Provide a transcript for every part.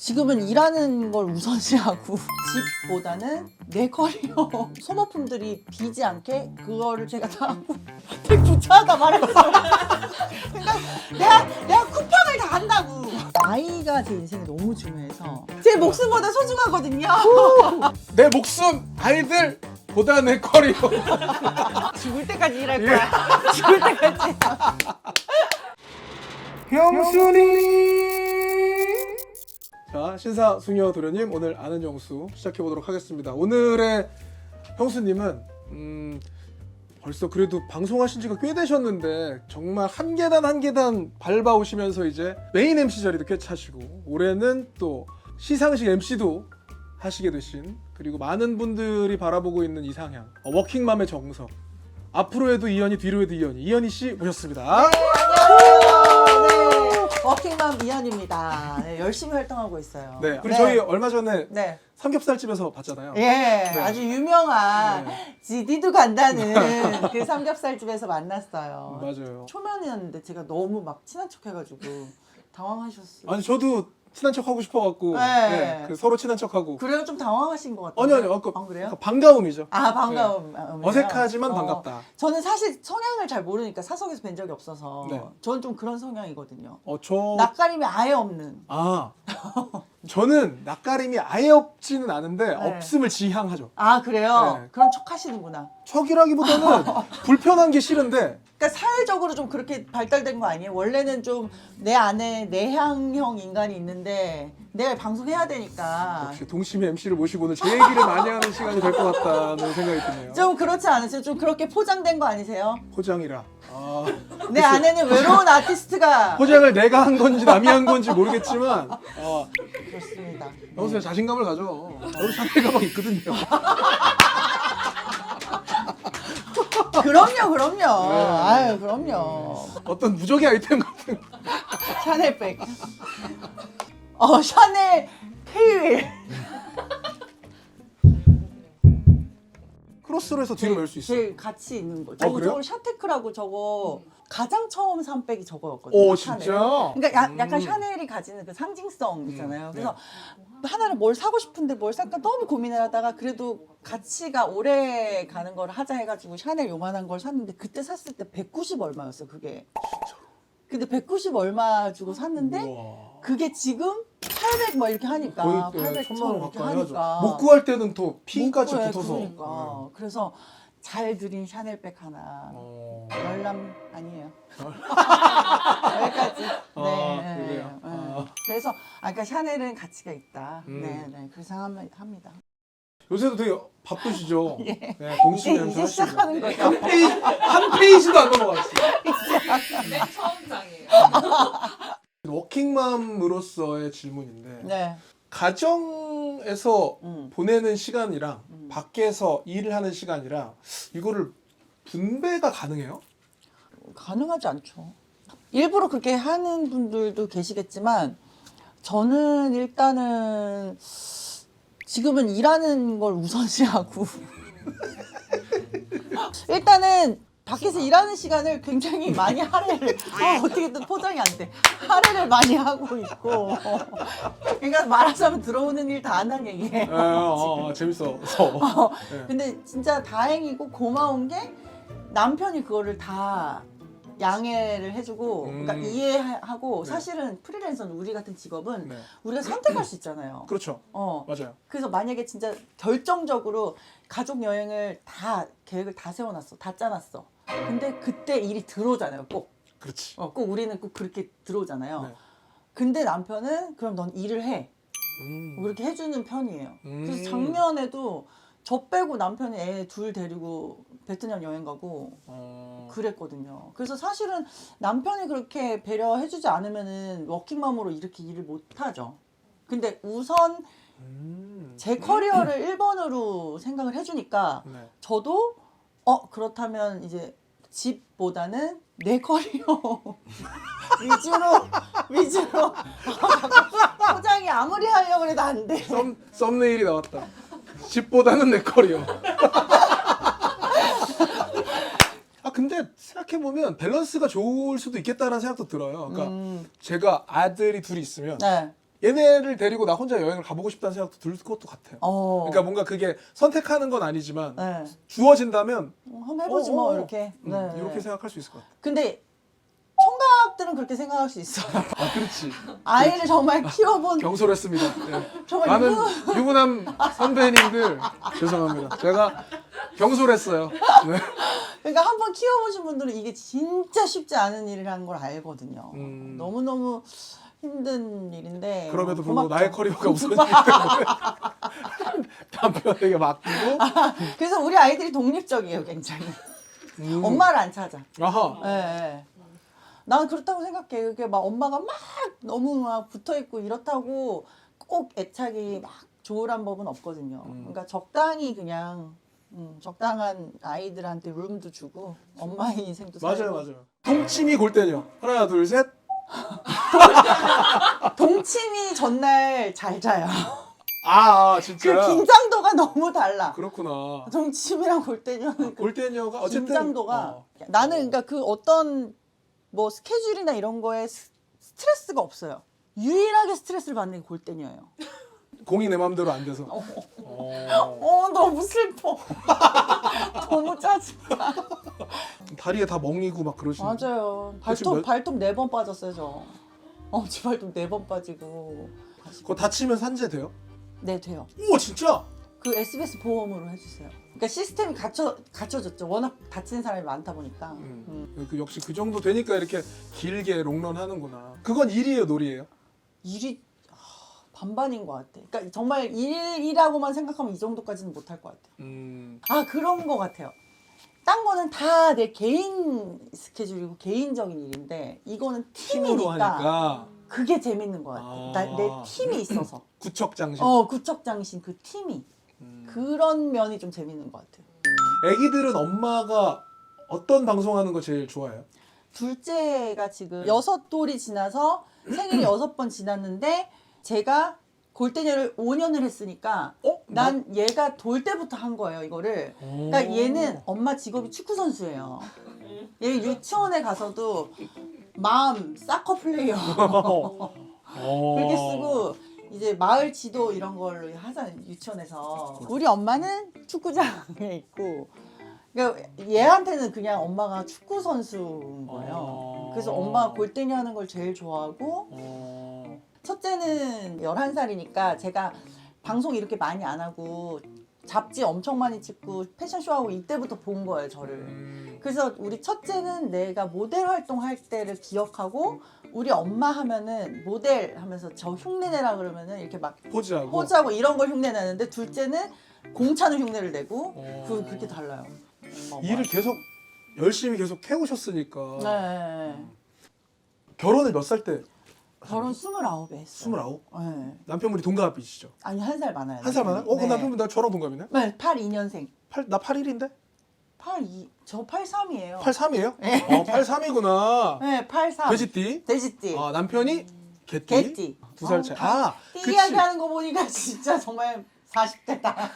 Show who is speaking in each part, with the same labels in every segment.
Speaker 1: 지금은 일하는 걸 우선시하고 집보다는 내 커리어 소모품들이 비지 않게 그거를 제가 다 하고 되게 구차하다 말했어요. 그러니까 내가 쿠팡을 다 한다고. 나이가 제 인생에 너무 중요해서 제 목숨보다 소중하거든요.
Speaker 2: 내 목숨 아이들보다 내 커리어.
Speaker 1: 죽을 때까지 일할 거야. 죽을 때까지.
Speaker 2: 형수님. 자, 신사숙녀 도련님, 오늘 아는 정수 시작해보도록 하겠습니다. 오늘의 형수님은 벌써 그래도 방송하신 지가 꽤 되셨는데 정말 한 계단 한 계단 밟아오시면서 이제 메인 MC 자리도 꿰차시고 올해는 또 시상식 MC도 하시게 되신, 그리고 많은 분들이 바라보고 있는 이상향, 워킹맘의 정석, 앞으로 해도 이현이, 뒤로 해도 이현이 씨 모셨습니다.
Speaker 1: 안녕하세요. 네. 워킹맘 이현입니다. 네, 열심히 활동하고 있어요.
Speaker 2: 네, 그리고 저희 얼마 전에
Speaker 1: 네.
Speaker 2: 삼겹살집에서 봤잖아요.
Speaker 1: 예,
Speaker 2: 네.
Speaker 1: 아주 유명한 지디도 간다는 그 삼겹살집에서 만났어요.
Speaker 2: 맞아요.
Speaker 1: 초면이었는데 제가 너무 막 친한 척해가지고 당황하셨어요.
Speaker 2: 아니 저도 친한 척 하고 싶어갖고
Speaker 1: 네.
Speaker 2: 그 서로 친한 척하고.
Speaker 1: 그래요? 좀 당황하신 것 같아요.
Speaker 2: 아니
Speaker 1: 그래요?
Speaker 2: 그러니까 반가움이죠.
Speaker 1: 아, 반가움.
Speaker 2: 어색하지만 반갑다.
Speaker 1: 저는 사실 성향을 잘 모르니까 사석에서 뵌 적이 없어서
Speaker 2: 네.
Speaker 1: 저는 좀 그런 성향이거든요.
Speaker 2: 저
Speaker 1: 낯가림이 아예 없는.
Speaker 2: 저는 낯가림이 아예 없지는 않은데 없음을 지향하죠.
Speaker 1: 아, 그래요?
Speaker 2: 네.
Speaker 1: 그런 척 하시는구나.
Speaker 2: 척이라기보다는 불편한 게 싫은데.
Speaker 1: 그러니까 사회적으로 좀 그렇게 발달된 거 아니에요? 원래는 좀 내 안에 내향형 인간이 있는데 내가 방송해야 되니까
Speaker 2: 역시 동심의 MC를 모시고 오늘 제 얘기를 많이 하는 시간이 될 것 같다는 생각이 드네요.
Speaker 1: 좀 그렇지 않으세요? 좀 그렇게 포장된 거 아니세요?
Speaker 2: 포장이라.
Speaker 1: 내 안에는 외로운 아티스트가
Speaker 2: 포장을 내가 한 건지 남이 한 건지 모르겠지만
Speaker 1: 그렇습니다.
Speaker 2: 여보세요, 자신감을 가져. 저도 샤넬 가방 있거든요.
Speaker 1: 그럼요. 아유, 그럼요.
Speaker 2: 어떤 무적의 아이템 같은 거.
Speaker 1: 샤넬백. 샤넬 K-윌.
Speaker 2: 크로스로 해서 뒤로 멜 수 있어.
Speaker 1: 제일 같이 있는 거.
Speaker 2: 그래요?
Speaker 1: 저거 샤테크라고 저거 가장 처음 산 백이 저거였거든요.
Speaker 2: 오,
Speaker 1: 샤넬.
Speaker 2: 진짜?
Speaker 1: 그러니까 약간 샤넬이 가지는 그 상징성 있잖아요. 그래서 하나를 뭘 사고 싶은데 뭘 살까 너무 고민을 하다가 그래도 가치가 오래 가는 걸 하자 해가지고 샤넬 요만한 걸 샀는데 그때 샀을 때 190 얼마였어 그게. 근데 190 얼마 주고 샀는데
Speaker 2: 우와.
Speaker 1: 그게 지금 800 뭐 이렇게 하니까
Speaker 2: 거의
Speaker 1: 800
Speaker 2: 천만 원
Speaker 1: 이렇게
Speaker 2: 가까이 하죠.
Speaker 1: 하니까
Speaker 2: 못 구할 때는 또 피까지
Speaker 1: 못 구해,
Speaker 2: 붙어서.
Speaker 1: 그러니까. 그래서 잘 들인 샤넬백 하나. 열남 아니에요. 여기까지. 네.
Speaker 2: 그래요?
Speaker 1: 네. 그래서 그러니까 샤넬은 가치가 있다.
Speaker 2: 음.
Speaker 1: 네. 그렇게 생각합니다.
Speaker 2: 요새도 되게 바쁘시죠?
Speaker 1: 예.
Speaker 2: 네, 동심의
Speaker 1: 이제
Speaker 2: MC 하시고.
Speaker 1: 시작하는 거죠.
Speaker 2: 한 페이지도 안 넘어갔어요.
Speaker 3: 맨 처음 장이에요.
Speaker 2: 워킹맘으로서의 질문인데
Speaker 1: 네.
Speaker 2: 가정에서 보내는 시간이랑
Speaker 1: 음.
Speaker 2: 밖에서 일을 하는 시간이랑 이거를 분배가 가능해요?
Speaker 1: 가능하지 않죠. 일부러 그렇게 하는 분들도 계시겠지만 저는 일단은 지금은 일하는 걸 우선시하고 일단은 밖에서 일하는 시간을 굉장히 많이 할애를 어떻게든 포장이 안 돼. 할애를 많이 하고 있고 그러니까 말하자면 들어오는 일 다 한다는 얘기예요.
Speaker 2: 재밌어. 네.
Speaker 1: 근데 진짜 다행이고 고마운 게 남편이 그거를 다 양해를 해주고 그러니까 이해하고
Speaker 2: 네.
Speaker 1: 사실은 프리랜서는 우리 같은 직업은
Speaker 2: 네.
Speaker 1: 우리가 선택할 수 있잖아요.
Speaker 2: 그렇죠.
Speaker 1: 어.
Speaker 2: 맞아요.
Speaker 1: 그래서 만약에 진짜 결정적으로 가족 여행을 다 계획을 다 세워놨어, 다 짜놨어. 근데 그때 일이 들어오잖아요, 꼭.
Speaker 2: 그렇지.
Speaker 1: 꼭 우리는 꼭 그렇게 들어오잖아요.
Speaker 2: 네.
Speaker 1: 근데 남편은 그럼 넌 일을 해. 그렇게 해주는 편이에요. 그래서 작년에도 저 빼고 남편이 애 둘 데리고 베트남 여행 가고 그랬거든요. 그래서 사실은 남편이 그렇게 배려해주지 않으면은 워킹맘으로 이렇게 일을 못 하죠. 근데 우선 제 커리어를 1번으로 생각을 해주니까
Speaker 2: 네.
Speaker 1: 저도 그렇다면 이제 집보다는 내 커리어 위주로 포장이 아무리 하려고 해도 안 돼.
Speaker 2: 썸네일이 나왔다. 집보다는 내 커리어. 근데 생각해보면 밸런스가 좋을 수도 있겠다는 생각도 들어요. 그러니까 제가 아들이 둘이 있으면
Speaker 1: 네.
Speaker 2: 얘네를 데리고 나 혼자 여행을 가보고 싶다는 생각도 들 것도 같아요. 그러니까 뭔가 그게 선택하는 건 아니지만
Speaker 1: 네.
Speaker 2: 주어진다면
Speaker 1: 한번 해보지 뭐 이렇게. 네.
Speaker 2: 이렇게 생각할 수 있을 것 같아.
Speaker 1: 근데 총각들은 그렇게 생각할 수 있어요.
Speaker 2: 아, 그렇지.
Speaker 1: 아이를 정말 키워본
Speaker 2: 경솔했습니다. 네.
Speaker 1: 정말
Speaker 2: 많은 유부남 선배님들 죄송합니다. 제가 경솔했어요. 네.
Speaker 1: 그러니까 한번 키워보신 분들은 이게 진짜 쉽지 않은 일이라는 걸 알거든요. 너무너무 힘든 일인데
Speaker 2: 그럼에도 불구하고
Speaker 1: 고맙죠.
Speaker 2: 나의 커리어가 우선이기 때문에 남편에게 맡기고
Speaker 1: 그래서 우리 아이들이 독립적이에요, 굉장히. 엄마를 안 찾아.
Speaker 2: 아하.
Speaker 1: 예, 예. 난 그렇다고 생각해. 그게 막 엄마가 막 너무 막 붙어 있고 이렇다고 꼭 애착이 막 좋으란 법은 없거든요. 그러니까 적당히 그냥 적당한 아이들한테 룸도 주고 엄마의 인생도
Speaker 2: 맞아요,
Speaker 1: 살고.
Speaker 2: 맞아요. 동치미 골대녀. 하나, 둘, 셋.
Speaker 1: 동치미 전날 잘 자요.
Speaker 2: 아,
Speaker 1: 그
Speaker 2: 진짜.
Speaker 1: 긴장도가 너무 달라.
Speaker 2: 그렇구나.
Speaker 1: 동치미랑 골대녀는 그
Speaker 2: 골대녀가 어쨌든
Speaker 1: 긴장도가 나는 그러니까 그 어떤 뭐 스케줄이나 이런 거에 스트레스가 없어요. 유일하게 스트레스를 받는 게 골대녀예요.
Speaker 2: 공이 내 마음대로 안 돼서.
Speaker 1: 너무 슬퍼. 너무 짜증나.
Speaker 2: 다리에 다 멍이고 막 그러시는.
Speaker 1: 맞아요.
Speaker 2: 지금
Speaker 1: 발톱 4번 빠졌어요, 저. 지 발톱 4번 빠지고.
Speaker 2: 그거 다치면 산재돼요?
Speaker 1: 네, 돼요.
Speaker 2: 우와, 진짜?
Speaker 1: 그 SBS 보험으로 해주세요. 그러니까 시스템이 갖춰졌죠. 워낙 다치는 사람이 많다 보니까.
Speaker 2: 그 역시 그 정도 되니까 이렇게 길게 롱런 하는구나. 그건 일이에요, 놀이에요?
Speaker 1: 일이 반반인 것 같아. 그러니까 정말 일이라고만 생각하면 이 정도까지는 못할 것 같아요. 그런 것 같아요. 딴 거는 다 내 개인 스케줄이고 개인적인 일인데 이거는
Speaker 2: 팀으로
Speaker 1: 팀이니까
Speaker 2: 하니까
Speaker 1: 그게 재밌는 것 같아. 내 팀이 있어서.
Speaker 2: 구척장신.
Speaker 1: 구척장신 그 팀이. 그런 면이 좀 재밌는 것 같아요.
Speaker 2: 애기들은 엄마가 어떤 방송하는 거 제일 좋아해요?
Speaker 1: 둘째가 지금 6돌이 지나서 생일이 6번 지났는데 제가 골대녀를 5년을 했으니까 난 얘가 돌 때부터 한 거예요, 이거를. 그러니까 얘는 엄마 직업이 축구 선수예요. 얘 유치원에 가서도 맘 사커 플레이어 그렇게 쓰고 이제 마을 지도 이런 걸로 하잖아요, 유치원에서. 우리 엄마는 축구장에 있고 그러니까 얘한테는 그냥 엄마가 축구 선수인 거예요. 그래서 엄마가 골대녀 하는 걸 제일 좋아하고 첫째는 11살이니까 제가 방송 이렇게 많이 안 하고 잡지 엄청 많이 찍고 패션쇼하고 이때부터 본 거예요, 저를. 그래서 우리 첫째는 내가 모델 활동할 때를 기억하고 우리 엄마 하면은 모델 하면서 저 흉내내라 그러면은 이렇게 막 포즈하고 이런 걸 흉내내는데 둘째는 공차는 흉내를 내고 그렇게 달라요.
Speaker 2: 일을 계속 열심히 계속 해오셨으니까.
Speaker 1: 네.
Speaker 2: 결혼을 몇 살 때?
Speaker 1: 결혼 29에 했어요.
Speaker 2: 29?
Speaker 1: 네.
Speaker 2: 남편분이 동갑이시죠?
Speaker 1: 아니 1살 많아요.
Speaker 2: 한 살 많아요? 그럼 남편분 나 저랑 동갑이네?
Speaker 1: 네, 82년생.
Speaker 2: 나 81인데?
Speaker 1: 82, 저 83이에요.
Speaker 2: 83이에요?
Speaker 1: 네.
Speaker 2: 83이구나.
Speaker 1: 네, 83.
Speaker 2: 돼지띠?
Speaker 1: 돼지띠.
Speaker 2: 남편이 개띠?
Speaker 1: 개띠.
Speaker 2: 2살 차이.
Speaker 1: 띠
Speaker 2: 그치.
Speaker 1: 이야기하는 거 보니까 진짜 정말 40대다.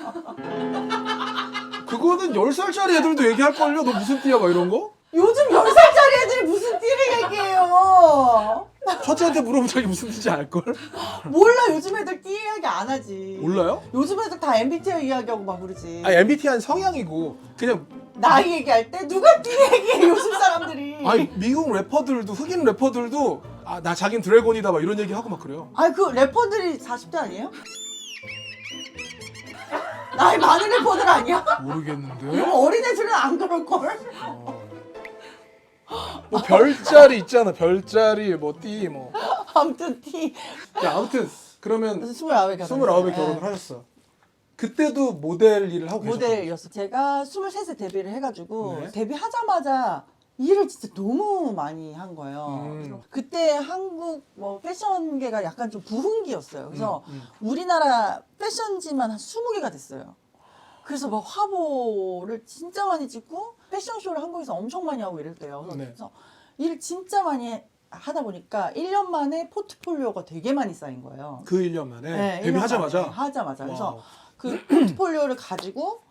Speaker 2: 그거는 10살짜리 애들도 얘기할걸요? 너 무슨 띠야? 막 이런 거?
Speaker 1: 요즘 10살짜리 애들이 무슨 띠를 얘기해요.
Speaker 2: 첫째한테 물어보면 자기 무슨 띠인지 알걸?
Speaker 1: 몰라, 요즘 애들 띠 이야기 안 하지.
Speaker 2: 몰라요?
Speaker 1: 요즘 애들 다 MBTI 이야기하고 막 그러지.
Speaker 2: MBTI는 성향이고 그냥
Speaker 1: 나이 얘기할 때 누가 띠 얘기해, 요즘 사람들이.
Speaker 2: 미국 래퍼들도 흑인 래퍼들도 나 자긴 드래곤이다 막 이런 얘기하고 막 그래요.
Speaker 1: 그 래퍼들이 40대 아니에요? 나이 많은 래퍼들 아니야?
Speaker 2: 모르겠는데.
Speaker 1: 그럼 어린애들은 안 그럴걸?
Speaker 2: 뭐 별자리 있잖아. 별자리 띠 뭐.
Speaker 1: 아무튼 띠.
Speaker 2: 야, 아무튼 그러면
Speaker 1: 29에
Speaker 2: 29에 결혼을 하셨어. 그때도 모델 일을 하고 계셨어요?
Speaker 1: 모델이었어. 제가 23세 데뷔를 해가지고
Speaker 2: 네.
Speaker 1: 데뷔하자마자 일을 진짜 너무 많이 한 거예요. 그때 한국 패션계가 약간 좀 부흥기였어요. 그래서 우리나라 패션지만 한 20개가 됐어요. 그래서 막 화보를 진짜 많이 찍고 패션쇼를 한국에서 엄청 많이 하고 이랬대요.
Speaker 2: 네.
Speaker 1: 그래서 일을 진짜 많이 하다 보니까 1년 만에 포트폴리오가 되게 많이 쌓인 거예요.
Speaker 2: 그 1년 만에?
Speaker 1: 네,
Speaker 2: 데뷔하자마자?
Speaker 1: 1년 만에 하자마자. 그래서
Speaker 2: 와우.
Speaker 1: 그 포트폴리오를 가지고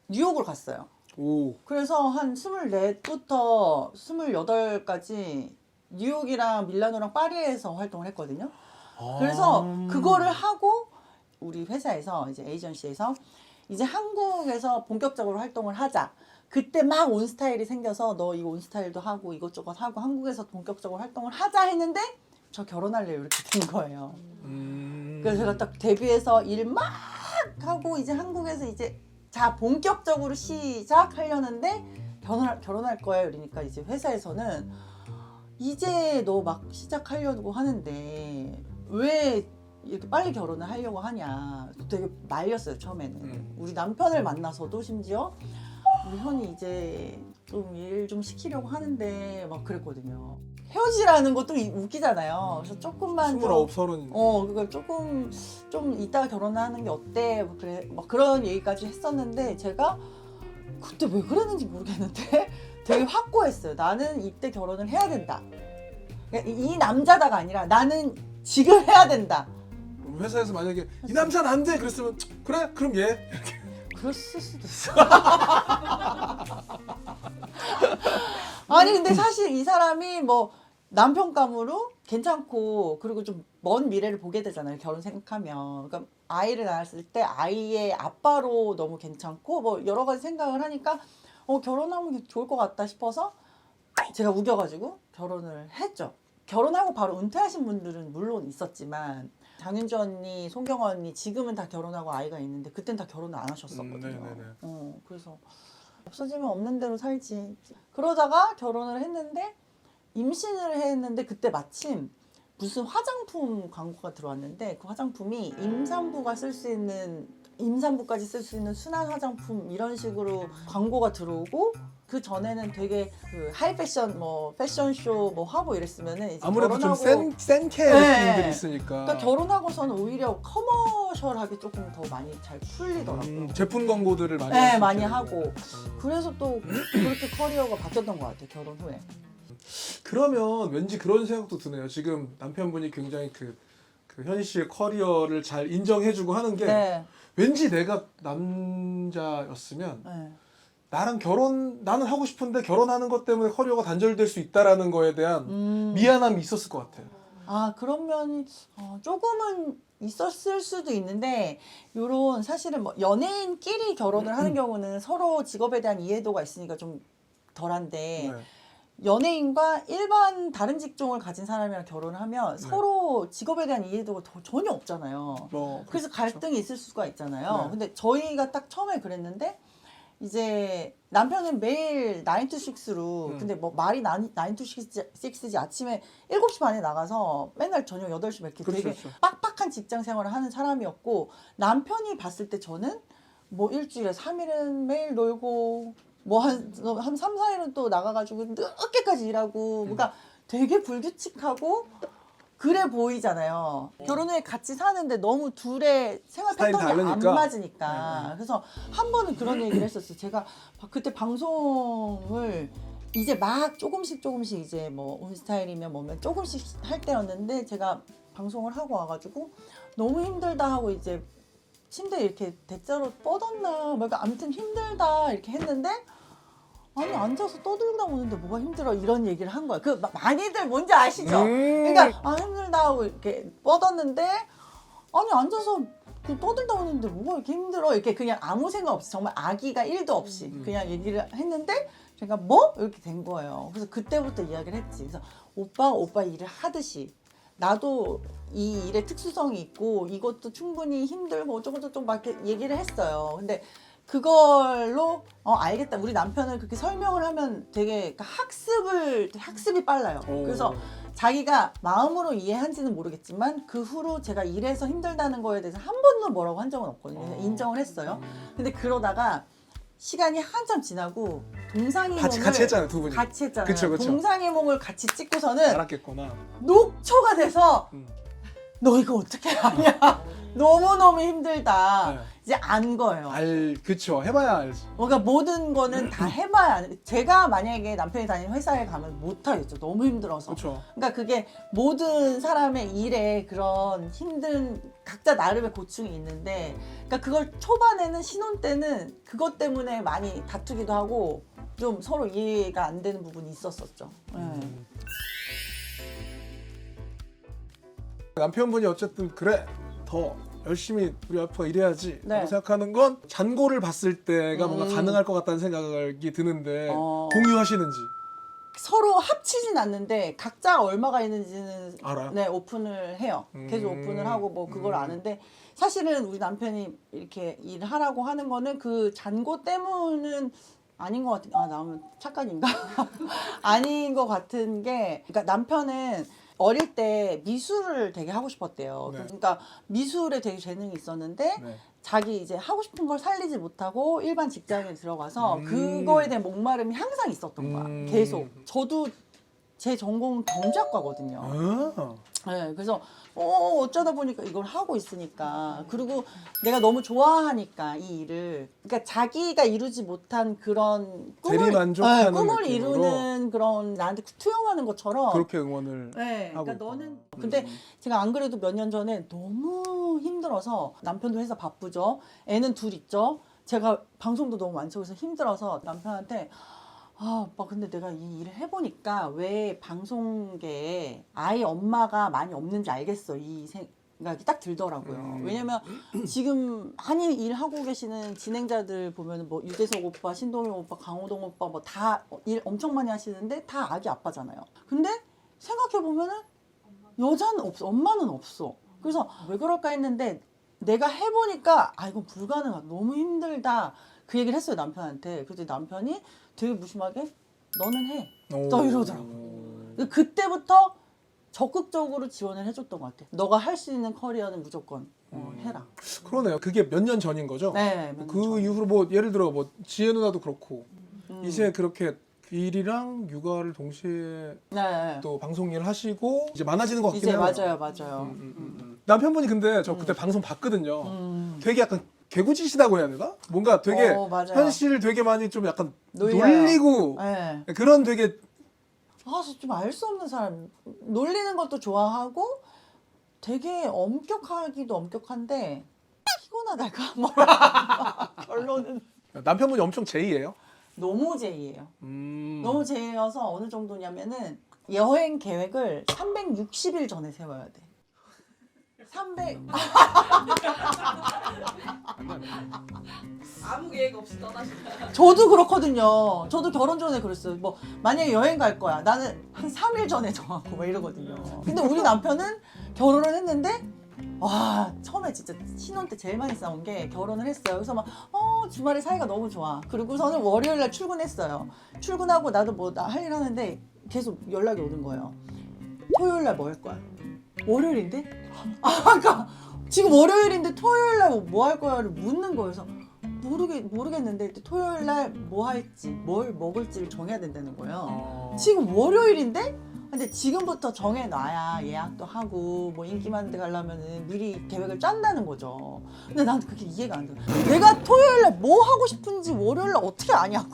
Speaker 1: 뉴욕을 갔어요.
Speaker 2: 오.
Speaker 1: 그래서 한 24부터 28까지 뉴욕이랑 밀라노랑 파리에서 활동을 했거든요. 그래서 그거를 하고 우리 회사에서 이제 에이전시에서 이제 한국에서 본격적으로 활동을 하자. 그때 막 온스타일이 생겨서 너 이거 온스타일도 하고 이것저것 하고 한국에서 본격적으로 활동을 하자 했는데 저 결혼할래요 이렇게 된 거예요. 그래서 제가 딱 데뷔해서 일 막 하고 이제 한국에서 이제 자 본격적으로 시작하려는데 결혼할 거예요. 이러니까 이제 회사에서는 이제 너 막 시작하려고 하는데 왜 이렇게 빨리 결혼을 하려고 하냐. 되게 말렸어요 처음에는. 우리 남편을 만나서도 심지어 우리 현이 이제 좀 일 좀 시키려고 하는데 막 그랬거든요. 헤어지라는 것도 웃기잖아요. 그래서 조금만
Speaker 2: 29, 30.
Speaker 1: 그걸 조금 좀 이따 결혼하는 게 어때? 뭐 그래 막 그런 얘기까지 했었는데 제가 그때 왜 그랬는지 모르겠는데 되게 확고했어요. 나는 이때 결혼을 해야 된다. 이 남자다가 아니라 나는 지금 해야 된다.
Speaker 2: 회사에서 만약에 이 남자는 안 돼 그랬으면 그래 그럼 얘
Speaker 1: 그랬을 수도 있어. 아니 근데 사실 이 사람이 뭐 남편감으로 괜찮고 그리고 좀 먼 미래를 보게 되잖아요. 결혼 생각하면. 그러니까 아이를 낳았을 때 아이의 아빠로 너무 괜찮고 뭐 여러 가지 생각을 하니까 결혼하면 좋을 것 같다 싶어서 제가 우겨가지고 결혼을 했죠. 결혼하고 바로 은퇴하신 분들은 물론 있었지만 장윤주 언니, 송경화 언니 지금은 다 결혼하고 아이가 있는데 그땐 다 결혼을 안 하셨었거든요.
Speaker 2: 네네네.
Speaker 1: 그래서 없어지면 없는 대로 살지. 그러다가 결혼을 했는데 임신을 했는데 그때 마침 무슨 화장품 광고가 들어왔는데 그 화장품이 임산부가 쓸 수 있는 임산부까지 쓸 수 있는 순한 화장품 이런 식으로 광고가 들어오고 그 전에는 되게 그 하이 패션 뭐 패션쇼 뭐 하고 이랬으면은 이제
Speaker 2: 아무래도 좀
Speaker 1: 결혼하고
Speaker 2: 센케
Speaker 1: 네.
Speaker 2: 느낌들이 있으니까.
Speaker 1: 그러니까 결혼하고서는 오히려 커머셜하게 조금 더 많이 잘 풀리더라고요.
Speaker 2: 제품 광고들을 많이
Speaker 1: 네,
Speaker 2: 할
Speaker 1: 많이
Speaker 2: 수 있게
Speaker 1: 하고
Speaker 2: 되고.
Speaker 1: 그래서 또 그렇게 커리어가 바뀌었던 것 같아요. 결혼 후에.
Speaker 2: 그러면 왠지 그런 생각도 드네요. 지금 남편분이 굉장히 그 현희 씨의 커리어를 잘 인정해주고 하는 게
Speaker 1: 네.
Speaker 2: 왠지 내가 남자였으면
Speaker 1: 네.
Speaker 2: 나는 하고 싶은데 결혼하는 것 때문에 커리어가 단절될 수 있다라는 거에 대한 미안함이 있었을 것 같아요.
Speaker 1: 아 그런 면이 조금은 있었을 수도 있는데 요런 사실은 뭐 연예인끼리 결혼을 하는 경우는 서로 직업에 대한 이해도가 있으니까 좀 덜한데
Speaker 2: 네.
Speaker 1: 연예인과 일반 다른 직종을 가진 사람이랑 결혼을 하면
Speaker 2: 네.
Speaker 1: 서로 직업에 대한 이해도가 전혀 없잖아요. 그래서 갈등이 있을 수가 있잖아요.
Speaker 2: 네.
Speaker 1: 근데 저희가 딱 처음에 그랬는데 이제 남편은 매일 9 to 6로 근데 뭐 말이 9 to 6지 아침에 7시 반에 나가서 맨날 저녁 8시 몇 개
Speaker 2: 그렇죠,
Speaker 1: 되게
Speaker 2: 그렇죠.
Speaker 1: 빡빡한 직장 생활을 하는 사람이었고 남편이 봤을 때 저는 뭐 일주일에 3일은 매일 놀고 뭐 한 3, 4일은 또 나가가지고 늦게까지 일하고 그러니까 되게 불규칙하고 그래 보이잖아요. 결혼 후에 같이 사는데 너무 둘의 생활
Speaker 2: 스타일이
Speaker 1: 패턴이 안
Speaker 2: 다르니까.
Speaker 1: 맞으니까. 그래서 한 번은 그런 얘기를 했었어요. 제가 그때 방송을 이제 막 조금씩 이제 뭐 온스타일이면 뭐면 조금씩 할 때였는데 제가 방송을 하고 와가지고 너무 힘들다 하고 이제 침대에 이렇게 대자로 뻗었나 뭔가 아무튼 힘들다 이렇게 했는데 아니 앉아서 떠들다 보는데 뭐가 힘들어 이런 얘기를 한 거야. 그 많이들 뭔지 아시죠? 그러니까 힘들다 하고 이렇게 뻗었는데 아니 앉아서 그 떠들다 보는데 뭐가 이렇게 힘들어 이렇게 그냥 아무 생각 없이 정말 아기가 1도 없이 그냥 얘기를 했는데 제가 뭐? 이렇게 된 거예요. 그래서 그때부터 이야기를 했지. 그래서 오빠 일을 하듯이 나도 이 일의 특수성이 있고 이것도 충분히 힘들고 어쩌고저쩌고 막 이렇게 얘기를 했어요. 근데 그걸로 알겠다. 우리 남편은 그렇게 설명을 하면 되게 학습이 빨라요. 그래서 자기가 마음으로 이해한지는 모르겠지만 그 후로 제가 일해서 힘들다는 거에 대해서 한 번도 뭐라고 한 적은 없거든요. 인정을 했어요. 근데 그러다가 시간이 한참 지나고 동상이몽을
Speaker 2: 같이 했잖아요, 두 분이.
Speaker 1: 같이 했잖아요.
Speaker 2: 그쵸.
Speaker 1: 동상이몽을 같이 찍고서는
Speaker 2: 알았겠구나.
Speaker 1: 녹초가 돼서 너 이거 어떻게 하냐? 너무너무 힘들다.
Speaker 2: 네.
Speaker 1: 이제 안 거예요.
Speaker 2: 그쵸. 해봐야 알지.
Speaker 1: 그러니까 모든 거는 다 해봐야 하는. 제가 만약에 남편이 다니는 회사에 가면 못 하겠죠. 너무 힘들어서.
Speaker 2: 그쵸.
Speaker 1: 그러니까 그게 모든 사람의 일에 그런 힘든 각자 나름의 고충이 있는데, 그러니까 그걸 초반에는 신혼 때는 그것 때문에 많이 다투기도 하고 좀 서로 이해가 안 되는 부분이 있었었죠.
Speaker 2: 남편분이 어쨌든 그래 더 열심히 우리 와이프가 일해야지
Speaker 1: 네.
Speaker 2: 라고 생각하는 건 잔고를 봤을 때가 뭔가 가능할 것 같다는 생각이 드는데 공유하시는지
Speaker 1: 서로 합치진 않는데 각자 얼마가 있는지는
Speaker 2: 알아요?
Speaker 1: 네, 오픈을 해요. 계속 오픈을 하고 뭐 그걸 아는데 사실은 우리 남편이 이렇게 일하라고 하는 거는 그 잔고 때문은 아닌 것 같은. 아, 나는 착각인가? 아닌 것 같은 게, 그러니까 남편은 어릴 때 미술을 되게 하고 싶었대요.
Speaker 2: 네.
Speaker 1: 그러니까 미술에 되게 재능이 있었는데
Speaker 2: 네.
Speaker 1: 자기 이제 하고 싶은 걸 살리지 못하고 일반 직장에 들어가서 그거에 대한 목마름이 항상 있었던 거야. 계속. 저도 제 전공은 경제학과거든요.
Speaker 2: 아.
Speaker 1: 네, 그래서 어쩌다 보니까 이걸 하고 있으니까, 그리고 내가 너무 좋아하니까 이 일을, 그러니까 자기가 이루지 못한 그런
Speaker 2: 대리만족하는
Speaker 1: 꿈을
Speaker 2: 느낌으로?
Speaker 1: 이루는 그런 나한테 투영하는 것처럼
Speaker 2: 그렇게 응원을
Speaker 1: 네,
Speaker 2: 하고
Speaker 1: 그러니까
Speaker 2: 있구나.
Speaker 1: 너는 근데 제가 안 그래도 몇 년 전에 너무 힘들어서, 남편도 회사 바쁘죠, 애는 둘 있죠, 제가 방송도 너무 많죠, 그래서 힘들어서 남편한테 아, 오빠 근데 내가 이 일을 해보니까 왜 방송계에 아이 엄마가 많이 없는지 알겠어, 이 생각이 딱 들더라고요. 왜냐면 지금 많이 일하고 계시는 진행자들 보면 뭐 유재석 오빠, 신동엽 오빠, 강호동 오빠 뭐 다 일 엄청 많이 하시는데 다 아기 아빠잖아요. 근데 생각해보면은 여자는 없어, 엄마는 없어. 그래서 왜 그럴까 했는데 내가 해보니까 아, 이건 불가능하다, 너무 힘들다, 그 얘기를 했어요 남편한테. 그래서 남편이 되게 무심하게 너는 해, 또 이러더라고. 그때부터 적극적으로 지원을 해줬던 것 같아. 너가 할 수 있는 커리어는 무조건 해라.
Speaker 2: 그러네요. 그게 몇 년 전인 거죠?
Speaker 1: 네,
Speaker 2: 그 이후로 뭐 예를 들어 뭐 지혜 누나도 그렇고 이제 그렇게 일이랑 육아를 동시에
Speaker 1: 네,
Speaker 2: 또 방송 일을 하시고 이제 많아지는 것 같긴
Speaker 1: 이제
Speaker 2: 해요.
Speaker 1: 맞아요.
Speaker 2: 남편분이 근데 저 그때 방송 봤거든요. 되게 약간 개구지시다고 해야 되나? 뭔가 되게
Speaker 1: 맞아요.
Speaker 2: 현실 되게 많이 좀 약간
Speaker 1: 놀려요.
Speaker 2: 놀리고
Speaker 1: 네.
Speaker 2: 그런 되게
Speaker 1: 아, 좀 알 수 없는 사람. 놀리는 것도 좋아하고 되게 엄격하기도 엄격한데 피곤하달까? 뭐 결론은
Speaker 2: 남편분이 엄청 제이예요.
Speaker 1: 너무 제이예요. 너무 제이여서 어느 정도냐면은 여행 계획을 360일 전에 세워야 돼. 300.
Speaker 3: 아무 계획 없이 떠나신다.
Speaker 1: 저도 그렇거든요. 저도 결혼 전에 그랬어요. 뭐 만약에 여행 갈 거야, 나는 한 3일 전에 정하고 막 이러거든요. 근데 우리 남편은 결혼을 했는데 와, 처음에 진짜 신혼 때 제일 많이 싸운 게 결혼을 했어요. 그래서 막 주말에 사이가 너무 좋아. 그리고서는 월요일 날 출근했어요. 출근하고 나도 뭐 할 일 하는데 계속 연락이 오는 거예요. 토요일 날 뭐 할 거야? 월요일인데? 그러니까 지금 월요일인데 토요일 날 뭐 할 거야를 묻는 거예요. 그래서 모르겠는데 토요일 날 뭐 할지, 뭘 먹을지를 정해야 된다는 거예요. 지금 월요일인데? 근데 지금부터 정해놔야 예약도 하고 뭐 인기 많은 데 가려면은 미리 계획을 짠다는 거죠. 근데 난 그게 이해가 안 돼. 내가 토요일 날 뭐 하고 싶은지 월요일 날 어떻게 아냐고.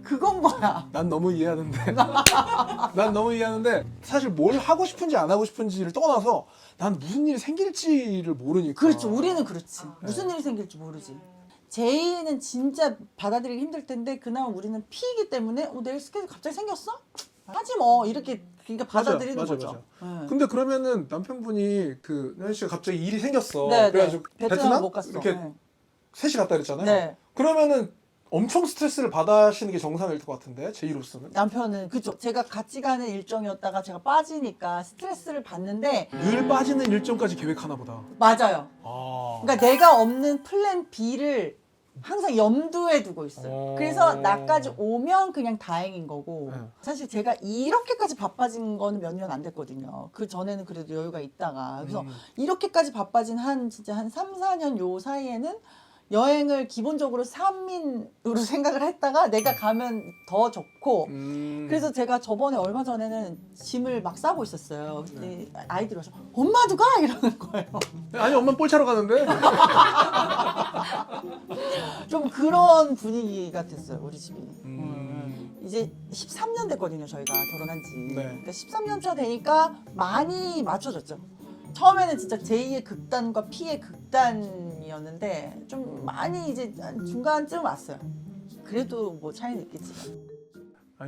Speaker 1: 그건 거야.
Speaker 2: 난 너무 이해하는데 난 너무 이해하는데 사실 뭘 하고 싶은지 안 하고 싶은지를 떠나서 난 무슨 일이 생길지를 모르니까.
Speaker 1: 그렇죠. 우리는 그렇지. 무슨 일이 생길지 모르지. 제이는 진짜 받아들이기 힘들 텐데 그나마 우리는 P이기 때문에 내일 스케줄 갑자기 생겼어? 하지 뭐, 이렇게 그러니까 받아들이는
Speaker 2: 맞아,
Speaker 1: 거죠. 네.
Speaker 2: 근데 그러면은 남편분이 그 현희 씨가 갑자기 일이 생겼어.
Speaker 1: 네,
Speaker 2: 그래가지고
Speaker 1: 베트남 못 갔어.
Speaker 2: 이렇게
Speaker 1: 네.
Speaker 2: 셋이 갔다 그랬잖아요.
Speaker 1: 네.
Speaker 2: 그러면은 엄청 스트레스를 받으시는 게 정상일 것 같은데 제이로서는.
Speaker 1: 남편은 그죠. 제가 같이 가는 일정이었다가 제가 빠지니까 스트레스를 받는데
Speaker 2: 늘 빠지는 일정까지 계획하나 보다.
Speaker 1: 맞아요.
Speaker 2: 아.
Speaker 1: 그러니까 내가 없는 플랜 B를 항상 염두에 두고 있어요. 그래서 나까지 오면 그냥 다행인 거고,
Speaker 2: 네.
Speaker 1: 사실 제가 이렇게까지 바빠진 거는 몇 년 안 됐거든요. 그 전에는 그래도 여유가 있다가. 그래서 이렇게까지 바빠진 진짜 한 3, 4년 요 사이에는 여행을 기본적으로 3인으로 생각을 했다가 내가 가면 더 좋고, 그래서 제가 저번에 얼마 전에는 짐을 막 싸고 있었어요. 근데 아이들이 와서 엄마도 가! 이러는 거예요.
Speaker 2: 아니 엄마 볼 차러 가는데.
Speaker 1: 좀 그런 분위기가 됐어요, 우리 집이. 이제 13년 됐거든요, 저희가 결혼한 지.
Speaker 2: 네.
Speaker 1: 그러니까 13년 차 되니까 많이 맞춰졌죠. 처음에는 진짜 J의 극단과 P의 극단이었는데 좀 많이 이제 중간쯤 왔어요. 그래도 뭐 차이는 있겠지만.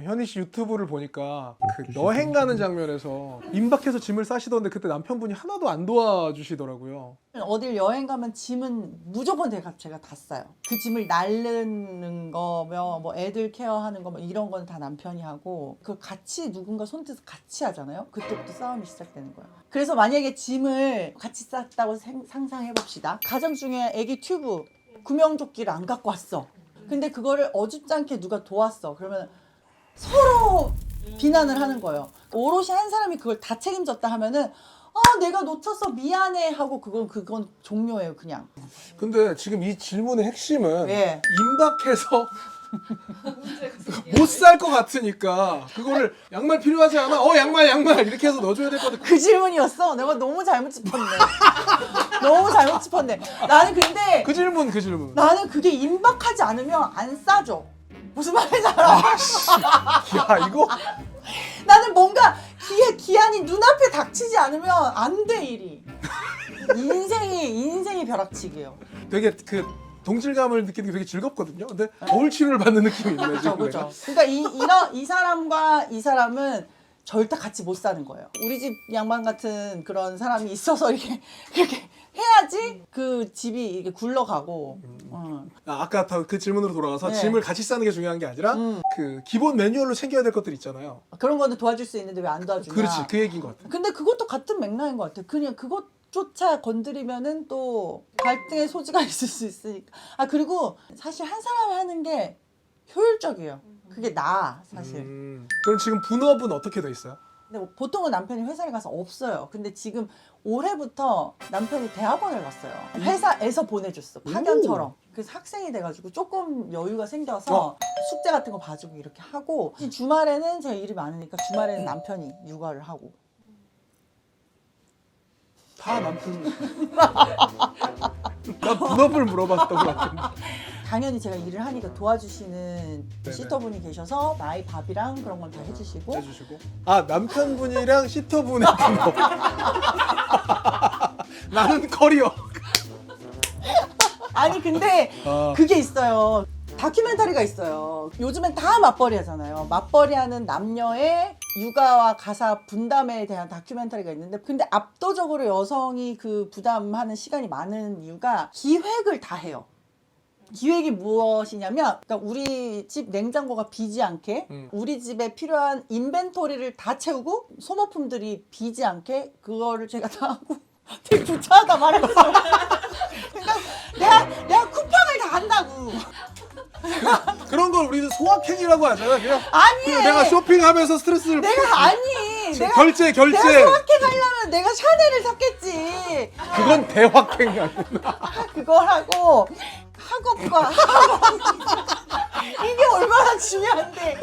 Speaker 2: 현희 씨 유튜브를 보니까 그 여행 가는 장면에서 임박해서 짐을 싸시던데 그때 남편분이 하나도 안 도와주시더라고요.
Speaker 1: 어딜 여행 가면 짐은 무조건 제가 다 싸요. 그 짐을 나르는 거며 뭐 애들 케어하는 거 뭐 이런 건 다 남편이 하고 그 같이 누군가 손짓 같이 하잖아요. 그때부터 싸움이 시작되는 거예요. 그래서 만약에 짐을 같이 쌌다고 상상해 봅시다. 가정 중에 애기 튜브 구명조끼를 안 갖고 왔어. 근데 그거를 어줍잖게 누가 도왔어. 그러면 서로 비난을 하는 거예요. 오롯이 한 사람이 그걸 다 책임졌다 하면은 내가 놓쳤어 미안해 하고 그건 종료예요 그냥.
Speaker 2: 근데 지금 이 질문의 핵심은
Speaker 1: 예.
Speaker 2: 임박해서 못 살 것 같으니까 그거를 양말 필요하지 않아? 양말 이렇게 해서 넣어줘야 될 것 같아.
Speaker 1: 그 질문이었어. 내가 너무 잘못 짚었네. 너무 잘못 짚었네. 나는 근데
Speaker 2: 그 질문.
Speaker 1: 나는 그게 임박하지 않으면 안 싸줘. 무슨 말인지 알아?
Speaker 2: 야 이거
Speaker 1: 나는 뭔가 기한이 눈앞에 닥치지 않으면 안 돼 일이. 인생이 벼락치기예요.
Speaker 2: 되게 그 동질감을 느끼는 게 되게 즐겁거든요. 근데 거울 치료를 받는 느낌이 있네 지금.
Speaker 1: 그렇죠. 그러니까 이 사람과 이 사람은 절대 같이 못 사는 거예요. 우리 집 양반 같은 그런 사람이 있어서 이렇게 해야지 그 집이 이게 굴러가고.
Speaker 2: 아까 그 질문으로 돌아가서
Speaker 1: 네.
Speaker 2: 짐을 같이 싸는 게 중요한 게 아니라 그 기본 매뉴얼로 챙겨야 될 것들 있잖아요.
Speaker 1: 그런 거는 도와줄 수 있는데 왜 안 도와주냐.
Speaker 2: 그렇지, 그 얘기인 것 같아.
Speaker 1: 근데 그것도 같은 맥락인 것 같아. 그냥 그것조차 건드리면은 또 갈등의 소지가 있을 수 있으니까. 그리고 사실 한 사람이 하는 게 효율적이에요. 그게 나아 사실.
Speaker 2: 그럼 지금 분업은 어떻게 돼 있어요?
Speaker 1: 근데 보통은 남편이 회사를 가서 없어요. 근데 지금 올해부터 남편이 대학원을 갔어요. 회사에서 보내줬어. 파견처럼. 그래서 학생이 돼가지고 조금 여유가 생겨서 숙제 같은 거 봐주고 이렇게 하고, 주말에는 제가 일이 많으니까 주말에는 남편이 육아를 하고.
Speaker 2: 다 남편. 나 분업을 물어봤던 것 같은데.
Speaker 1: 당연히 제가 일을 하니까 도와주시는
Speaker 2: 네네.
Speaker 1: 시터분이 계셔서 나이 밥이랑 그런 건 다 해주시고.
Speaker 2: 해주시고. 남편분이랑 시터분의 분업. 나는 커리어.
Speaker 1: 아니 근데
Speaker 2: 아.
Speaker 1: 그게 있어요. 다큐멘터리가 있어요. 요즘엔 다 맞벌이 하잖아요. 맞벌이 하는 남녀의 육아와 가사 분담에 대한 다큐멘터리가 있는데, 근데 압도적으로 여성이 그 부담하는 시간이 많은 이유가 기획을 다 해요. 기획이 무엇이냐면, 그러니까 우리 집 냉장고가 비지 않게, 우리 집에 필요한 인벤토리를 다 채우고 소모품들이 비지 않게 그거를 제가 다 하고. 되게 구차하다 말했어. 그러니까 내가 쿠팡을 다 한다고.
Speaker 2: 그런 걸 우리는 소확행이라고 하잖아. 그냥
Speaker 1: 아니에요.
Speaker 2: 내가 쇼핑하면서 스트레스를
Speaker 1: 내가
Speaker 2: 결제.
Speaker 1: 내가 소확행 하려면 내가 샤넬을 샀겠지.
Speaker 2: 그건 대확행 아니야.
Speaker 1: 그걸 하고 학업과 이게 얼마나 중요한데.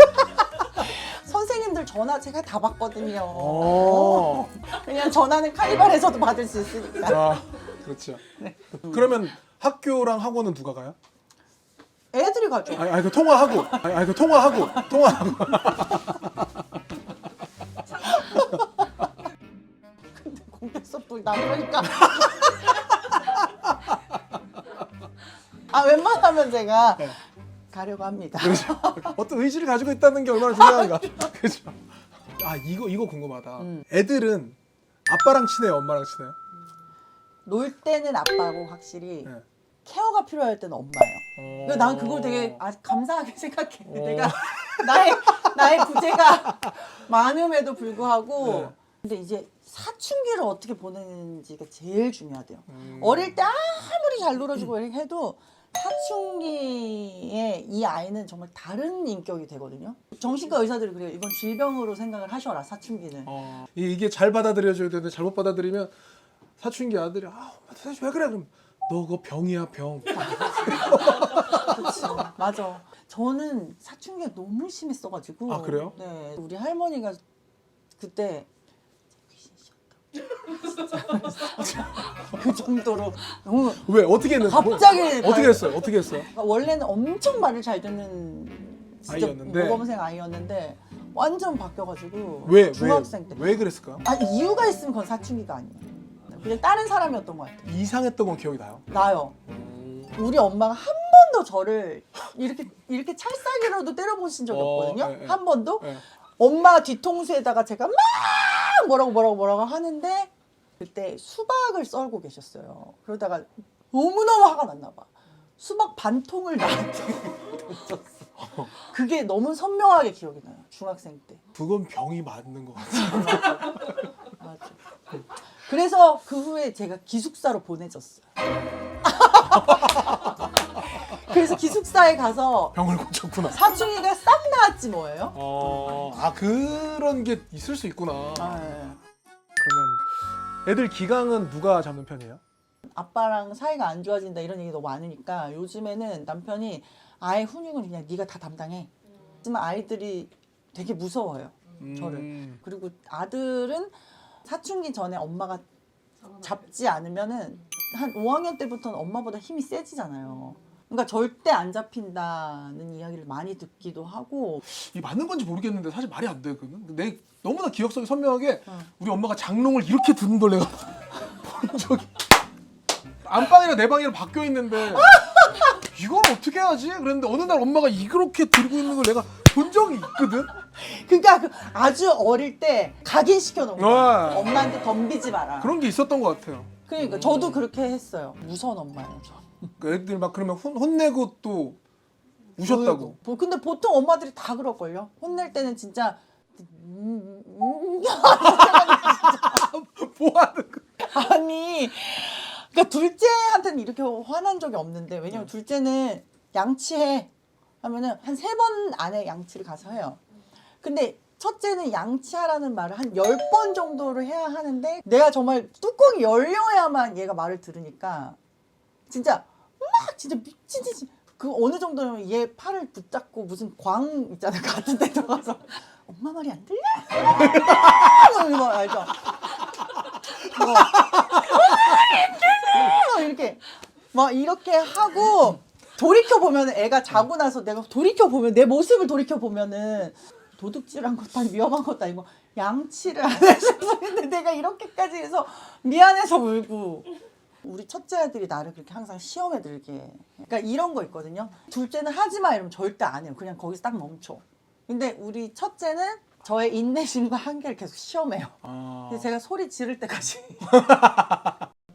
Speaker 1: 선생님들 전화 제가 다 받거든요. 그냥 전화는 카니발에서도 받을 수 있으니까.
Speaker 2: 그렇죠. 그러면 학교랑 학원은 누가 가요?
Speaker 1: 애들이 가죠.
Speaker 2: 그 통화하고. 그 통화하고.
Speaker 1: 근데 공개 수업도 남으니까. 웬만하면 제가
Speaker 2: 네.
Speaker 1: 가려고 합니다.
Speaker 2: 그렇죠. 어떤 의지를 가지고 있다는 게 얼마나 중요한가. 그렇죠. 이거 궁금하다. 애들은 아빠랑 친해요, 엄마랑 친해요?
Speaker 1: 놀 때는 아빠고 확실히
Speaker 2: 네.
Speaker 1: 케어가 필요할 때는 엄마예요. 그래서 난 그걸 되게 감사하게 생각해. 내가 나의 부재가 많음에도 불구하고.
Speaker 2: 네.
Speaker 1: 근데 이제 사춘기를 어떻게 보내는지가 제일 중요하대요. 어릴 때 아무리 잘 놀아주고 이렇게 해도 사춘기에 이 아이는 정말 다른 인격이 되거든요. 정신과 의사들이 그래요. 이건 질병으로 생각을 하셔라, 사춘기는.
Speaker 2: 이게 잘 받아들여줘야 되는데 잘못 받아들이면 사춘기 아들이 사실 왜 그래? 그럼 너 그거 병이야, 병.
Speaker 1: 그렇지. 맞아. 저는 사춘기가 너무 심했어가지고.
Speaker 2: 그래요?
Speaker 1: 네. 우리 할머니가 그때 그 정도로 너무
Speaker 2: 왜? 어떻게 했는데?
Speaker 1: 갑자기
Speaker 2: 어떻게 했어요?
Speaker 1: 그러니까 원래는 엄청 말을 잘 듣는 진짜
Speaker 2: 아이였는데.
Speaker 1: 모범생 아이였는데 완전 바뀌어가지고
Speaker 2: 왜?
Speaker 1: 중학생 때.
Speaker 2: 왜 그랬을까요?
Speaker 1: 이유가 있으면 그건 사춘기가 아니에요. 그냥 다른 사람이었던 것 같아요.
Speaker 2: 이상했던 건 기억이 나요.
Speaker 1: 나요. 우리 엄마가 한 번도 번도 저를 이렇게 찰싹이라도 때려보신 적이 없거든요.
Speaker 2: 네, 네.
Speaker 1: 한 번도.
Speaker 2: 네.
Speaker 1: 엄마 뒤통수에다가 제가 막 뭐라고 하는데 그때 수박을 썰고 계셨어요. 그러다가 너무너무 화가 났나 봐. 수박 반 통을 나한테 던졌어. 그게 너무 선명하게 기억이 나요. 중학생 때.
Speaker 2: 그건 병이 맞는 것 같아.
Speaker 1: 맞아. 그래서 그 후에 제가 기숙사로 보내졌어요. 그래서 기숙사에 가서
Speaker 2: 병을 고쳤구나.
Speaker 1: 사춘기가 싹 나았지 뭐예요.
Speaker 2: 그런 게 있을 수 있구나.
Speaker 1: 네.
Speaker 2: 그러면 애들 기강은 누가 잡는 편이에요?
Speaker 1: 아빠랑 사이가 안 좋아진다 이런 얘기 너무 많으니까 요즘에는 남편이 아예 훈육은 그냥 네가 다 담당해. 하지만 아이들이 되게 무서워요. 저를. 그리고 아들은 사춘기 전에 엄마가 잡지 않으면은 한 5학년 때부터는 엄마보다 힘이 세지잖아요. 그러니까 절대 안 잡힌다는 이야기를 많이 듣기도 하고.
Speaker 2: 이 맞는 건지 모르겠는데 사실 말이 안 돼. 그는 내 너무나 기억 속에 선명하게 우리 엄마가 장롱을 이렇게 드는 걸 내가 본 적이 안방이랑 내 방이랑 바뀌어 있는데 이걸 어떻게 하지? 그랬는데 어느 날 엄마가 이렇게 들고 있는 걸 내가 본 적이 있거든.
Speaker 1: 그러니까 아주 어릴 때 각인시켜 놓은 거야.
Speaker 2: 네.
Speaker 1: 엄마한테 덤비지 마라.
Speaker 2: 그런 게 있었던 것 같아요.
Speaker 1: 그러니까 저도 그렇게 했어요. 무서운 엄마예요. 저.
Speaker 2: 그 애들 막 그러면 혼내고 또 우셨다고.
Speaker 1: 근데 보통 엄마들이 다 그럴걸요. 혼낼 때는 진짜
Speaker 2: 뭐 하는 거야?
Speaker 1: 아니 그러니까 둘째한테는 이렇게 화난 적이 없는데 왜냐면 둘째는 양치해 하면은 한 3번 안에 양치를 가서 해요. 근데 첫째는 양치하라는 말을 한 10번 정도를 해야 하는데 내가 정말 뚜껑이 열려야만 얘가 말을 들으니까 진짜 막 진짜 미친 듯이 그 어느 정도냐면 얘 팔을 붙잡고 무슨 광 있잖아요. 같은 데 들어가서 엄마 말이 안 들려? 이거 알죠? 이렇게 막 이렇게 하고 돌이켜 보면 애가 자고 나서 내가 돌이켜 보면 내 모습을 돌이켜 보면은 도둑질한 것도 아니고 위험한 것도 아니고 양치를 안 하셨는데 내가 이렇게까지 해서 미안해서 울고. 우리 첫째 아들이 나를 그렇게 항상 시험에 들게. 그러니까 이런 거 있거든요. 둘째는 하지 마 이러면 절대 안 해요. 그냥 거기서 딱 멈춰. 근데 우리 첫째는 저의 인내심과 한계를 계속 시험해요. 그래서 제가 소리 지를 때까지.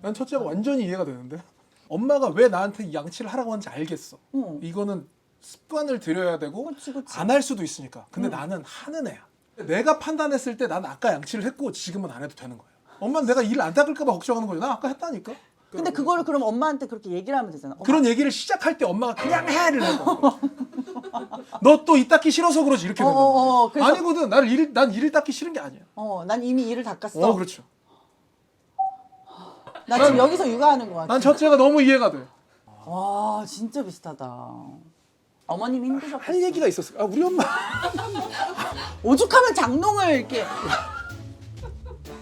Speaker 2: 난 첫째가 완전히 이해가 되는데 엄마가 왜 나한테 이 양치를 하라고 하는지 알겠어.
Speaker 1: 응.
Speaker 2: 이거는 습관을 들여야 되고
Speaker 1: 그치.
Speaker 2: 안 할 수도 있으니까. 근데 나는 하는 애야. 내가 판단했을 때 난 아까 양치를 했고 지금은 안 해도 되는 거야. 엄마는 내가 일 안 닦을까 봐 걱정하는 거지. 나 아까 했다니까.
Speaker 1: 근데 그거를 그럼 엄마한테 그렇게 얘기를 하면 되잖아.
Speaker 2: 그런 얘기를 시작할 때 엄마가 그냥 해를 해요. 너 또 이 닦기 싫어서 그러지 이렇게 되는 거야.
Speaker 1: 그래서-
Speaker 2: 아니거든. 난 일을 닦기 싫은 게 아니야.
Speaker 1: 난 이미 일을 닦았어.
Speaker 2: 그렇죠.
Speaker 1: 나 지금 여기서 육아하는 거 같아.
Speaker 2: 난 첫째가 너무 이해가 돼.
Speaker 1: 와 진짜 비슷하다. 어머님 힘드셨겠어.
Speaker 2: 할 얘기가 있었어. 우리 엄마
Speaker 1: 오죽하면 장롱을 이렇게.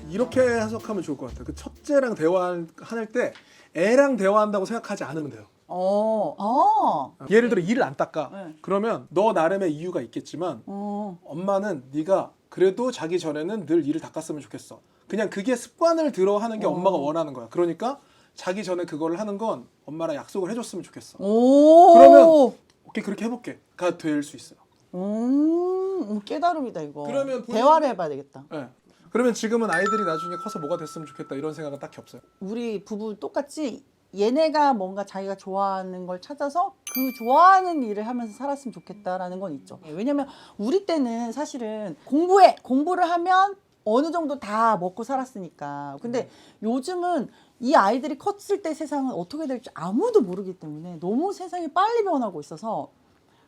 Speaker 2: 이렇게 해석하면 좋을 것 같아. 그 첫째랑 대화할 때 애랑 대화한다고 생각하지 않으면 돼요. 예를 들어 일을 안 닦아.
Speaker 1: 네.
Speaker 2: 그러면 너 나름의 이유가 있겠지만 엄마는 네가 그래도 자기 전에는 늘 일을 닦았으면 좋겠어. 그냥 그게 습관을 들어 하는 게 엄마가 원하는 거야. 그러니까 자기 전에 그거를 하는 건 엄마랑 약속을 해줬으면 좋겠어. 그러면 오케이 그렇게 해볼게가 될 수 있어요.
Speaker 1: 깨달음이다 이거.
Speaker 2: 그러면
Speaker 1: 대화를 해봐야 되겠다.
Speaker 2: 네. 그러면 지금은 아이들이 나중에 커서 뭐가 됐으면 좋겠다 이런 생각은 딱히 없어요.
Speaker 1: 우리 부부 똑같이 얘네가 뭔가 자기가 좋아하는 걸 찾아서 그 좋아하는 일을 하면서 살았으면 좋겠다라는 건 있죠. 왜냐면 우리 때는 사실은 공부를 하면 어느 정도 다 먹고 살았으니까. 근데 요즘은 이 아이들이 컸을 때 세상은 어떻게 될지 아무도 모르기 때문에 너무 세상이 빨리 변하고 있어서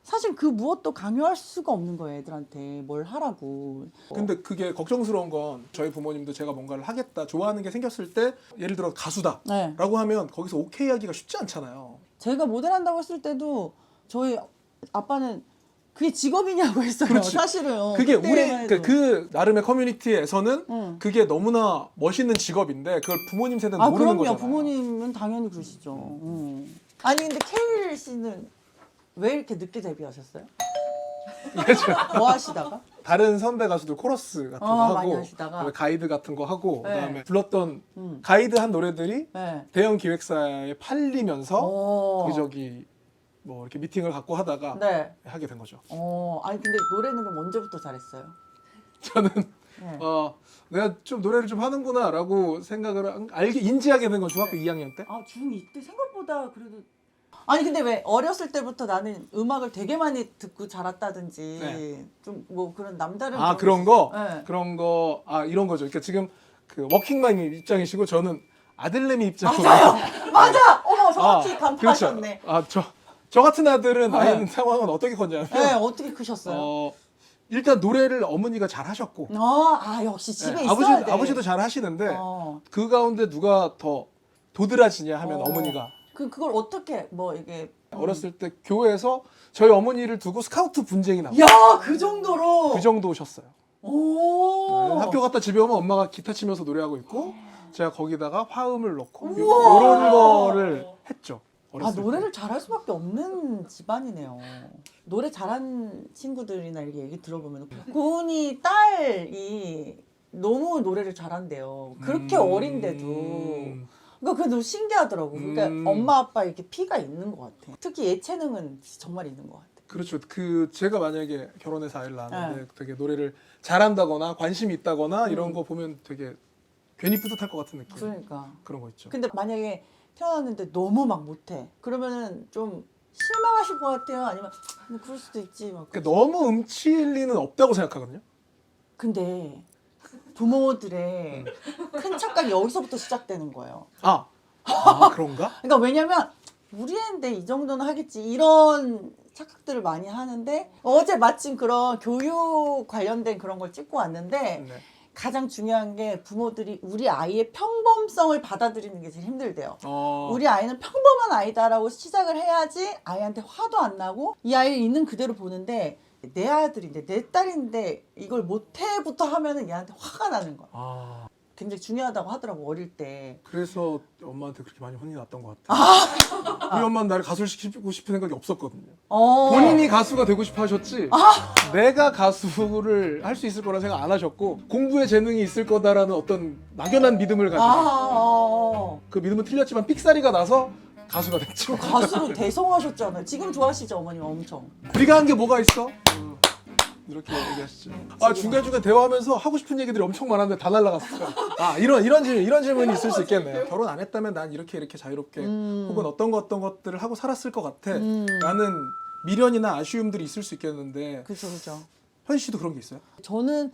Speaker 1: 사실 그 무엇도 강요할 수가 없는 거예요. 애들한테 뭘 하라고.
Speaker 2: 근데 그게 걱정스러운 건 저희 부모님도 제가 뭔가를 하겠다 좋아하는 게 생겼을 때 예를 들어 가수다
Speaker 1: 네.
Speaker 2: 라고 하면 거기서 오케이 하기가 쉽지 않잖아요.
Speaker 1: 제가 모델 한다고 했을 때도 저희 아빠는 그게 직업이냐고 했어요.
Speaker 2: 그렇지.
Speaker 1: 사실은.
Speaker 2: 그게 우리
Speaker 1: 그때만 해도.
Speaker 2: 그 나름의 커뮤니티에서는
Speaker 1: 응.
Speaker 2: 그게 너무나 멋있는 직업인데 그걸 부모님 세대는 모르는
Speaker 1: 그럼요.
Speaker 2: 거잖아요.
Speaker 1: 부모님은 당연히 그러시죠. 아니 근데 케일 씨는 왜 이렇게 늦게 데뷔하셨어요? 뭐 하시다가?
Speaker 2: 다른 선배 가수들 코러스 같은 거
Speaker 1: 많이
Speaker 2: 하고
Speaker 1: 하시다가.
Speaker 2: 그다음에 가이드 같은 거 하고
Speaker 1: 네.
Speaker 2: 그다음에 불렀던 가이드 한 노래들이
Speaker 1: 네.
Speaker 2: 대형 기획사에 팔리면서
Speaker 1: 오.
Speaker 2: 그 저기 뭐 이렇게 미팅을 갖고 하다가
Speaker 1: 네.
Speaker 2: 하게 된 거죠.
Speaker 1: 아니 근데 노래는 그럼 언제부터 잘했어요?
Speaker 2: 저는
Speaker 1: 네.
Speaker 2: 내가 좀 노래를 좀 하는구나라고 생각을 인지하게 된 건 중학교 2학년 때.
Speaker 1: 중2 때 생각보다 그래도 아니 근데 왜 어렸을 때부터 나는 음악을 되게 많이 듣고 자랐다든지
Speaker 2: 네.
Speaker 1: 좀 뭐 그런 남다른
Speaker 2: 그런 거?
Speaker 1: 네.
Speaker 2: 그런 거 이런 거죠. 그러니까 지금 그 워킹맘 입장이시고 저는 아들내미 입장으로
Speaker 1: 맞아! 어머 정확히 간파하셨네.
Speaker 2: 그렇죠. 저 같은 아들은 아이는 상황은 어떻게 컸냐면
Speaker 1: 네, 어떻게 크셨어요?
Speaker 2: 일단 노래를 어머니가 잘 하셨고
Speaker 1: 역시 집에
Speaker 2: 네,
Speaker 1: 있어야 돼.
Speaker 2: 아버지도 잘 하시는데
Speaker 1: 어.
Speaker 2: 그 가운데 누가 더 도드라지냐 하면 어머니가
Speaker 1: 그걸 어떻게 뭐 이게
Speaker 2: 어렸을 때 교회에서 저희 어머니를 두고 스카우트 분쟁이 나고
Speaker 1: 야, 그 정도로
Speaker 2: 그 정도셨어요.
Speaker 1: 오.
Speaker 2: 학교 갔다 집에 오면 엄마가 기타 치면서 노래하고 있고 제가 거기다가 화음을 넣고
Speaker 1: 우와.
Speaker 2: 이런 거를 했죠. 어렸을
Speaker 1: 노래를 잘할 수밖에 없는 집안이네요. 노래 잘하는 친구들이나 이렇게 얘기 들어보면 고은이 딸이 너무 노래를 잘한대요. 그렇게 어린데도. 그러니까 그게 너무 신기하더라고. 그러니까 엄마 아빠 이렇게 피가 있는 것 같아. 특히 예체능은 정말 있는 것 같아.
Speaker 2: 그렇죠. 제가 만약에 결혼해서 아이를 낳았는데
Speaker 1: 네.
Speaker 2: 되게 노래를 잘한다거나 관심이 있다거나 이런 거 보면 되게 괜히 뿌듯할 것 같은 느낌.
Speaker 1: 그러니까.
Speaker 2: 그런 거 있죠.
Speaker 1: 근데 만약에 태어났는데 너무 막 못해. 그러면은 좀 실망하실 것 같아요. 아니면 뭐 그럴 수도 있지. 막.
Speaker 2: 그러니까 너무 음칠 리는 없다고 생각하거든요.
Speaker 1: 근데 부모들의 큰 착각이 여기서부터 시작되는 거예요.
Speaker 2: 그런가?
Speaker 1: 그러니까 왜냐면 우리 애인데 이 정도는 하겠지 이런 착각들을 많이 하는데 어제 마침 그런 교육 관련된 그런 걸 찍고 왔는데
Speaker 2: 네.
Speaker 1: 가장 중요한 게 부모들이 우리 아이의 평범성을 받아들이는 게 제일 힘들대요. 우리 아이는 평범한 아이다라고 시작을 해야지 아이한테 화도 안 나고 이 아이를 있는 그대로 보는데 내 아들인데 내 딸인데 이걸 못해부터 하면은 얘한테 화가 나는 거야. 굉장히 중요하다고 하더라고 어릴 때.
Speaker 2: 그래서 엄마한테 그렇게 많이 혼이 났던 것 같아요. 우리 엄마는 나를 가수를 시키고 싶은 생각이 없었거든요. 본인이 가수가 되고 싶어 하셨지 내가 가수를 할 수 있을 거라 생각 안 하셨고 공부에 재능이 있을 거다라는 어떤 막연한 믿음을 가지고 그 믿음은 틀렸지만 삑사리가 나서 가수가 됐죠.
Speaker 1: 가수로 대성하셨잖아요. 지금 좋아하시죠 어머님 엄청.
Speaker 2: 네가 한 게 뭐가 있어? 이렇게 얘기하시죠. 중간중간 대화하면서 하고 싶은 얘기들이 엄청 많았는데 다 날라갔어요. 이런 질문이 있을 수 있겠네요. 결혼 안 했다면 난 이렇게 자유롭게 혹은 어떤 것들을 하고 살았을 것 같아 라는 미련이나 아쉬움들이 있을 수 있겠는데
Speaker 1: 그죠.
Speaker 2: 현희 씨도 그런 게 있어요?
Speaker 1: 저는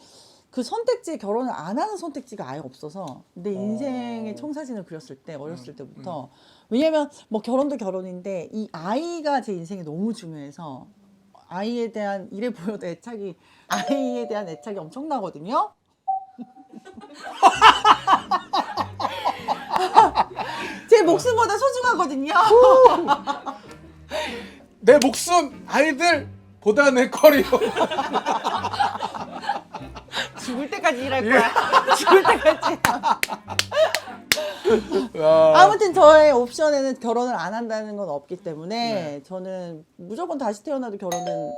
Speaker 1: 그 선택지에 결혼을 안 하는 선택지가 아예 없어서 내 인생의 청사진을 그렸을 때 어렸을 때부터 왜냐면 뭐 결혼도 결혼인데 이 아이가 제 인생에 너무 중요해서 아이에 대한 이래 보여도 아이에 대한 애착이 엄청나거든요. 제 목숨보다 소중하거든요.
Speaker 2: 내 목숨 아이들보다 내 커리어.
Speaker 1: 죽을 때까지 일할 거야. 죽을 때까지.
Speaker 2: 야.
Speaker 1: 아무튼 저의 옵션에는 결혼을 안 한다는 건 없기 때문에 저는 무조건 다시 태어나도 결혼은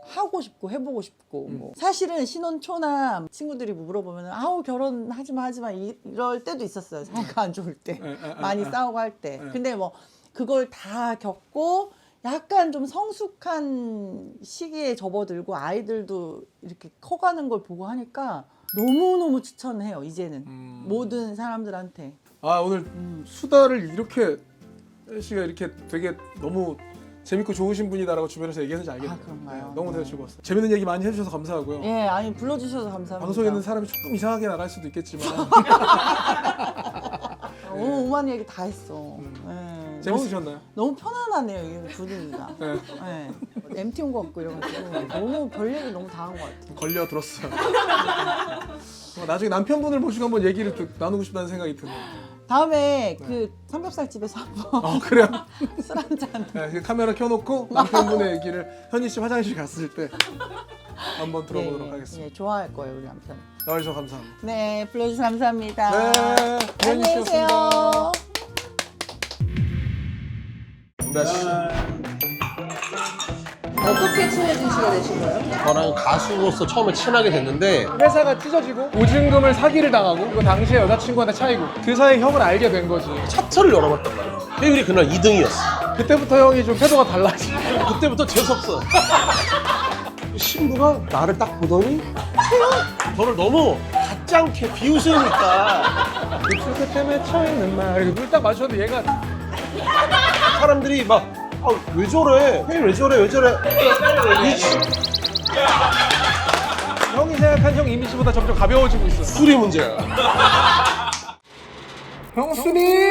Speaker 1: 하고 싶고 해보고 싶고 뭐. 사실은 신혼 초나 친구들이 물어보면 아우 결혼하지 마 이럴 때도 있었어요. 사이가 안 좋을 때 많이 싸우고 할 때. 근데 뭐 그걸 다 겪고 약간 좀 성숙한 시기에 접어들고 아이들도 이렇게 커가는 걸 보고 하니까 너무너무 추천해요. 이제는 모든 사람들한테.
Speaker 2: 오늘 수다를 이렇게 씨가 이렇게 되게 너무 재밌고 좋으신 분이다라고 주변에서 얘기했는지 알겠네요.
Speaker 1: 그런가요?
Speaker 2: 너무
Speaker 1: 네.
Speaker 2: 되게 즐거웠어요. 재밌는 얘기 많이 해주셔서 감사하고요.
Speaker 1: 예, 아니 불러주셔서 감사합니다.
Speaker 2: 방송에 있는 사람이 조금 이상하게 나갈 수도 있겠지만
Speaker 1: 오늘 오만 얘기 다 했어. 예,
Speaker 2: 재밌으셨나요?
Speaker 1: 너무 편안하네요 이 분위기가.
Speaker 2: 네.
Speaker 1: 예, MT 온 것 같고 이래가지고 너무 별 얘기 너무 다 한 것 같아.
Speaker 2: 걸려 들었어요. 나중에 남편분을 모시고 한번 얘기를 나누고 싶다는 생각이 드네요.
Speaker 1: 다음에 그 삼겹살 집에서 한번
Speaker 2: 그래요?
Speaker 1: 술 한잔.
Speaker 2: 네, 그 카메라 켜놓고 남편분의 얘기를 현희 씨 화장실 갔을 때 한번 들어보도록 하겠습니다.
Speaker 1: 예, 좋아할 거예요 우리 남편.
Speaker 2: 나와주셔서 감사합니다.
Speaker 1: 네, 불러주셔서 감사합니다.
Speaker 2: 네,
Speaker 1: 안녕히 계세요.
Speaker 3: 어떻게 친해지시게 되신 거예요?
Speaker 4: 저랑 가수로서 처음에 친하게 됐는데
Speaker 2: 회사가 찢어지고 보증금을 사기를 당하고 그 당시에 여자친구한테 차이고 그 사이 형을 알게 된 거지.
Speaker 4: 차트를 열어봤단 말이에요. 회율이 그날 2등이었어.
Speaker 2: 그때부터 형이 좀 태도가 달라지.
Speaker 4: 그때부터 재수없어. 신부가 나를 딱 보더니 저를 너무 가짱게 비웃으니까
Speaker 2: 입술끝 때문에 쳐있는 말. 물딱 마셨는데 얘가
Speaker 4: 사람들이 막 왜 저래? 왜 저래? 왜 저래?
Speaker 2: 형이 생각한 형 이미지보다 점점 가벼워지고 있어.
Speaker 4: 술이 문제야.
Speaker 2: 형수님!